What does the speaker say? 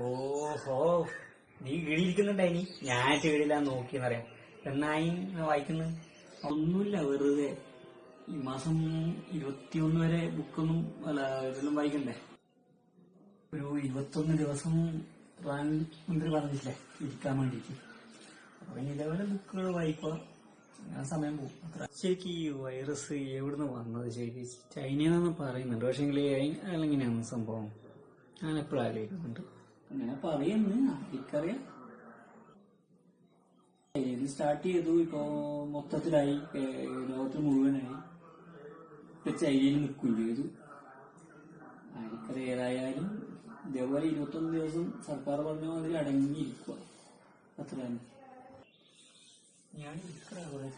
ഓഹോ, നീ കിഴിയിരിക്കുന്നുണ്ടായിനി. ഞാൻ ചെടിയിലാന്ന് നോക്കിയെന്നറിയാം. എന്നായി വായിക്കുന്നത്? ഒന്നുമില്ല, വെറുതെ. ഈ മാസം 21 വരെ ബുക്കൊന്നും അല്ല ഇതെല്ലാം വായിക്കണ്ടേ. ഒരു 21 ദിവസം പ്രധാനമന്ത്രി പറഞ്ഞില്ലേ ഇരിക്കാൻ വേണ്ടിട്ട്. അപ്പൊ ഇതേപോലെ ബുക്കുകൾ വായിക്കുക, അങ്ങനെ സമയം പോകും അത്ര. ശരിക്കും ഈ വൈറസ് എവിടുന്ന് വന്നത്? ശരി, ചൈനയെന്നൊന്നും പറയുന്നുണ്ട്. പക്ഷെ അതെങ്ങനെയാണ് സംഭവം? ഞാൻ എപ്പോഴും ആലോചിക്കുന്നുണ്ട്. അങ്ങനെ പറയുന്നു, എനിക്കറിയാം. ഇത് സ്റ്റാർട്ട് ചെയ്തു, ഇപ്പോ മൊത്തത്തിലായി, ലോകത്തിൽ മുഴുവനായി. ഇപ്പൊ ചൈനയിൽ നിൽക്കുകയും ചെയ്തു. ആർക്കറിയാം. ഏതായാലും ഇതേപോലെ 21 ദിവസം സർക്കാർ പറഞ്ഞ മാതിരി അടങ്ങിയിരിക്കുക, അത്ര തന്നെ. ഞാൻ ഇരിക്കുക.